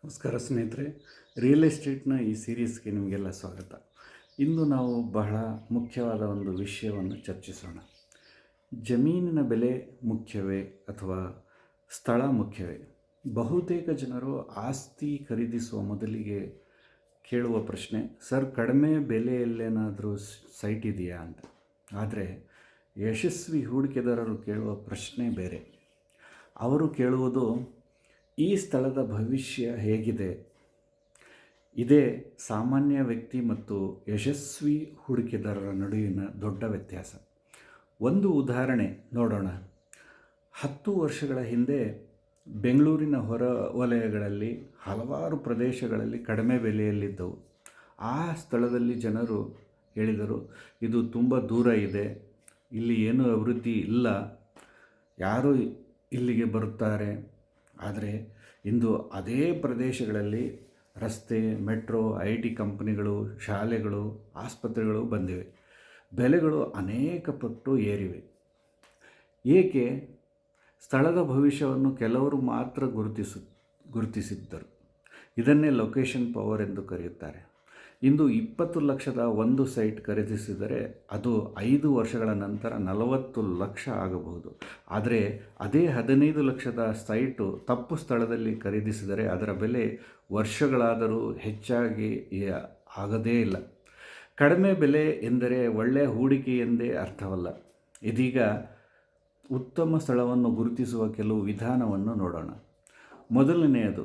ನಮಸ್ಕಾರ ಸ್ನೇಹಿತರೆ, ರಿಯಲ್ ಎಸ್ಟೇಟ್ನ ಈ ಸೀರೀಸ್ಗೆ ನಿಮಗೆಲ್ಲ ಸ್ವಾಗತ. ಇಂದು ನಾವು ಬಹಳ ಮುಖ್ಯವಾದ ಒಂದು ವಿಷಯವನ್ನು ಚರ್ಚಿಸೋಣ. ಜಮೀನಿನ ಬೆಲೆ ಮುಖ್ಯವೇ ಅಥವಾ ಸ್ಥಳ ಮುಖ್ಯವೇ? ಬಹುತೇಕ ಜನರು ಆಸ್ತಿ ಖರೀದಿಸುವ ಮೊದಲಿಗೆ ಕೇಳುವ ಪ್ರಶ್ನೆ, ಸರ್ ಕಡಿಮೆ ಬೆಲೆಯಲ್ಲೇನಾದರೂ ಸೈಟ್ ಇದೆಯಾ ಅಂತ. ಆದರೆ ಯಶಸ್ವಿ ಹೂಡಿಕೆದಾರರು ಕೇಳುವ ಪ್ರಶ್ನೆ ಬೇರೆ. ಅವರು ಕೇಳುವುದು, ಈ ಸ್ಥಳದ ಭವಿಷ್ಯ ಹೇಗಿದೆ? ಇದೇ ಸಾಮಾನ್ಯ ವ್ಯಕ್ತಿ ಮತ್ತು ಯಶಸ್ವಿ ಹೂಡಿಕೆದಾರರ ನಡುವಿನ ದೊಡ್ಡ ವ್ಯತ್ಯಾಸ. ಒಂದು ಉದಾಹರಣೆ ನೋಡೋಣ. 10 ವರ್ಷಗಳ ಹಿಂದೆ ಬೆಂಗಳೂರಿನ ಹೊರ ವಲಯಗಳಲ್ಲಿ ಹಲವಾರು ಪ್ರದೇಶಗಳಲ್ಲಿ ಕಡಿಮೆ ಬೆಲೆಯಲ್ಲಿದ್ದವು. ಆ ಸ್ಥಳದಲ್ಲಿ ಜನರು ಹೇಳಿದರು, ಇದು ತುಂಬ ದೂರ ಇದೆ, ಇಲ್ಲಿ ಏನೂ ಅಭಿವೃದ್ಧಿ ಇಲ್ಲ, ಯಾರು ಇಲ್ಲಿಗೆ ಬರುತ್ತಾರೆ. ಆದರೆ ಇಂದು ಅದೇ ಪ್ರದೇಶಗಳಲ್ಲಿ ರಸ್ತೆ, ಮೆಟ್ರೋ, IT ಕಂಪನಿಗಳು, ಶಾಲೆಗಳು, ಆಸ್ಪತ್ರೆಗಳು ಬಂದಿವೆ. ಬೆಲೆಗಳು ಅನೇಕ ಪಟ್ಟು ಏರಿವೆ. ಏಕೆ? ಸ್ಥಳದ ಭವಿಷ್ಯವನ್ನು ಕೆಲವರು ಮಾತ್ರ ಗುರುತಿಸಿದ್ದರು. ಇದನ್ನೇ ಲೊಕೇಶನ್ ಪವರ್ ಎಂದು ಕರೆಯುತ್ತಾರೆ. ಇಂದು 20 ಲಕ್ಷದ ಒಂದು ಸೈಟ್ ಖರೀದಿಸಿದರೆ ಅದು 5 ವರ್ಷಗಳ ನಂತರ 40 ಲಕ್ಷ ಆಗಬಹುದು. ಆದರೆ ಅದೇ 15 ಲಕ್ಷದ ಸೈಟು ತಪ್ಪು ಸ್ಥಳದಲ್ಲಿ ಖರೀದಿಸಿದರೆ ಅದರ ಬೆಲೆ ವರ್ಷಗಳಾದರೂ ಹೆಚ್ಚಾಗಿ ಆಗದೇ ಇಲ್ಲ. ಕಡಿಮೆ ಬೆಲೆ ಎಂದರೆ ಒಳ್ಳೆಯ ಹೂಡಿಕೆ ಎಂದೇ ಅರ್ಥವಲ್ಲ. ಇದೀಗ ಉತ್ತಮ ಸ್ಥಳವನ್ನು ಗುರುತಿಸುವ ಕೆಲವು ವಿಧಾನವನ್ನು ನೋಡೋಣ. ಮೊದಲನೆಯದು,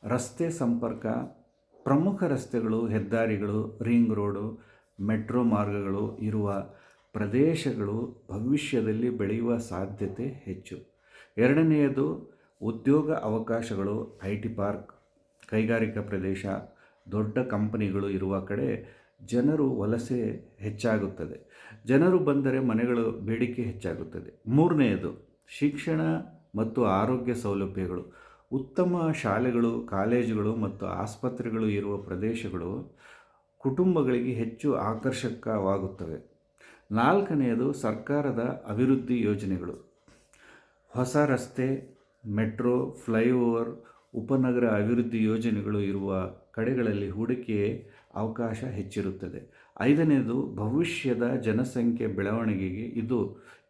ರಸ್ತೆ ಸಂಪರ್ಕ. ಪ್ರಮುಖ ರಸ್ತೆಗಳು, ಹೆದ್ದಾರಿಗಳು, ರಿಂಗ್ ರೋಡು, ಮೆಟ್ರೋ ಮಾರ್ಗಗಳು ಇರುವ ಪ್ರದೇಶಗಳು ಭವಿಷ್ಯದಲ್ಲಿ ಬೆಳೆಯುವ ಸಾಧ್ಯತೆ ಹೆಚ್ಚು. ಎರಡನೆಯದು, ಉದ್ಯೋಗ ಅವಕಾಶಗಳು. IT ಪಾರ್ಕ್, ಕೈಗಾರಿಕಾ ಪ್ರದೇಶ, ದೊಡ್ಡ ಕಂಪನಿಗಳು ಇರುವ ಕಡೆ ಜನರು ವಲಸೆ ಹೆಚ್ಚಾಗುತ್ತದೆ. ಜನರು ಬಂದರೆ ಮನೆಗಳು ಬೇಡಿಕೆ ಹೆಚ್ಚಾಗುತ್ತದೆ. ಮೂರನೆಯದು, ಶಿಕ್ಷಣ ಮತ್ತು ಆರೋಗ್ಯ ಸೌಲಭ್ಯಗಳು. ಉತ್ತಮ ಶಾಲೆಗಳು, ಕಾಲೇಜುಗಳು ಮತ್ತು ಆಸ್ಪತ್ರೆಗಳು ಇರುವ ಪ್ರದೇಶಗಳು ಕುಟುಂಬಗಳಿಗೆ ಹೆಚ್ಚು ಆಕರ್ಷಕವಾಗುತ್ತವೆ. ನಾಲ್ಕನೆಯದು, ಸರ್ಕಾರದ ಅಭಿವೃದ್ಧಿ ಯೋಜನೆಗಳು. ಹೊಸ ರಸ್ತೆ, ಮೆಟ್ರೋ, ಫ್ಲೈಓವರ್, ಉಪನಗರ ಅಭಿವೃದ್ಧಿ ಯೋಜನೆಗಳು ಇರುವ ಕಡೆಗಳಲ್ಲಿ ಹೂಡಿಕೆ ಅವಕಾಶ ಹೆಚ್ಚಿರುತ್ತದೆ. ಐದನೆಯದು, ಭವಿಷ್ಯದ ಜನಸಂಖ್ಯೆ ಬೆಳವಣಿಗೆಗೆ.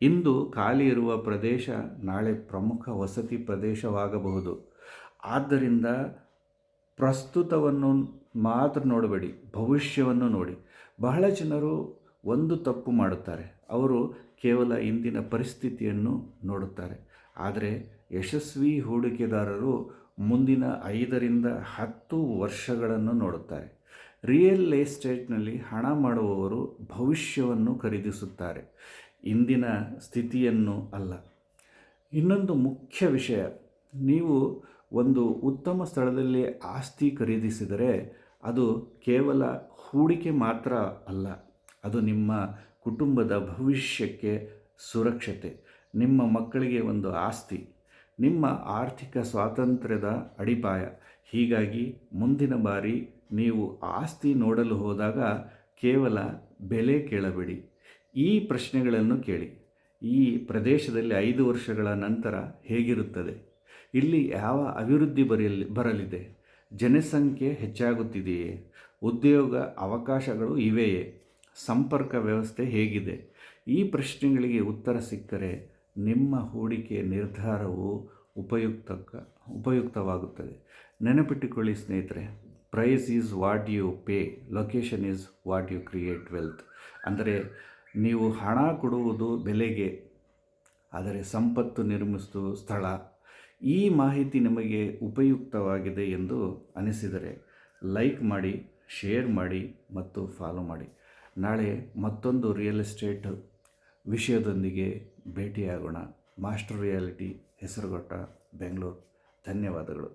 ಇಂದು ಖಾಲಿ ಇರುವ ಪ್ರದೇಶ ನಾಳೆ ಪ್ರಮುಖ ವಸತಿ ಪ್ರದೇಶವಾಗಬಹುದು. ಆದ್ದರಿಂದ ಪ್ರಸ್ತುತವನ್ನು ಮಾತ್ರ ನೋಡಬೇಡಿ, ಭವಿಷ್ಯವನ್ನು ನೋಡಿ. ಬಹಳ ಜನರು ಒಂದು ತಪ್ಪು ಮಾಡುತ್ತಾರೆ. ಅವರು ಕೇವಲ ಇಂದಿನ ಪರಿಸ್ಥಿತಿಯನ್ನು ನೋಡುತ್ತಾರೆ. ಆದರೆ ಯಶಸ್ವಿ ಹೂಡಿಕೆದಾರರು ಮುಂದಿನ 5 ರಿಂದ 10 ವರ್ಷಗಳನ್ನು ನೋಡುತ್ತಾರೆ. ರಿಯಲ್ ಎಸ್ಟೇಟ್ನಲ್ಲಿ ಹಣ ಮಾಡುವವರು ಭವಿಷ್ಯವನ್ನು ಖರೀದಿಸುತ್ತಾರೆ, ಇಂದಿನ ಸ್ಥಿತಿಯನ್ನು ಅಲ್ಲ. ಇನ್ನೊಂದು ಮುಖ್ಯ ವಿಷಯ, ನೀವು ಒಂದು ಉತ್ತಮ ಸ್ಥಳದಲ್ಲಿ ಆಸ್ತಿ ಖರೀದಿಸಿದರೆ ಅದು ಕೇವಲ ಹೂಡಿಕೆ ಮಾತ್ರ ಅಲ್ಲ, ಅದು ನಿಮ್ಮ ಕುಟುಂಬದ ಭವಿಷ್ಯಕ್ಕೆ ಸುರಕ್ಷತೆ, ನಿಮ್ಮ ಮಕ್ಕಳಿಗೆ ಒಂದು ಆಸ್ತಿ, ನಿಮ್ಮ ಆರ್ಥಿಕ ಸ್ವಾತಂತ್ರ್ಯದ ಅಡಿಪಾಯ. ಹೀಗಾಗಿ ಮುಂದಿನ ಬಾರಿ ನೀವು ಆಸ್ತಿ ನೋಡಲು ಹೋದಾಗ ಕೇವಲ ಬೆಲೆ ಕೇಳಬೇಡಿ, ಈ ಪ್ರಶ್ನೆಗಳನ್ನು ಕೇಳಿ. ಈ ಪ್ರದೇಶದಲ್ಲಿ 5 ವರ್ಷಗಳ ನಂತರ ಹೇಗಿರುತ್ತದೆ? ಇಲ್ಲಿ ಯಾವ ಅಭಿವೃದ್ಧಿ ಬರಲಿದೆ? ಜನಸಂಖ್ಯೆ ಹೆಚ್ಚಾಗುತ್ತಿದೆಯೇ? ಉದ್ಯೋಗ ಅವಕಾಶಗಳು ಇವೆಯೇ? ಸಂಪರ್ಕ ವ್ಯವಸ್ಥೆ ಹೇಗಿದೆ? ಈ ಪ್ರಶ್ನೆಗಳಿಗೆ ಉತ್ತರ ಸಿಕ್ಕರೆ ನಿಮ್ಮ ಹೂಡಿಕೆ ನಿರ್ಧಾರವು ಉಪಯುಕ್ತವಾಗುತ್ತದೆ. ನೆನಪಿಟ್ಟುಕೊಳ್ಳಿ ಸ್ನೇಹಿತರೆ, price is what you pay, location is what you create wealth. ಅಂದರೆ ನೀವು ಹಣ ಕೊಡುವುದು ಬೆಲೆಗೆ, ಆದರೆ ಸಂಪತ್ತು ನಿರ್ಮಿಸುವುದು ಸ್ಥಳ. ಈ ಮಾಹಿತಿ ನಿಮಗೆ ಉಪಯುಕ್ತವಾಗಿದೆ ಎಂದು ಅನಿಸಿದರೆ ಲೈಕ್ ಮಾಡಿ, ಶೇರ್ ಮಾಡಿ ಮತ್ತು ಫಾಲೋ ಮಾಡಿ. ನಾಳೆ ಮತ್ತೊಂದು ರಿಯಲ್ ಎಸ್ಟೇಟ್ ವಿಷಯದೊಂದಿಗೆ ಭೇಟಿಯಾಗೋಣ. Master reality, Hesaraghatta, Bengaluru. ಧನ್ಯವಾದಗಳು.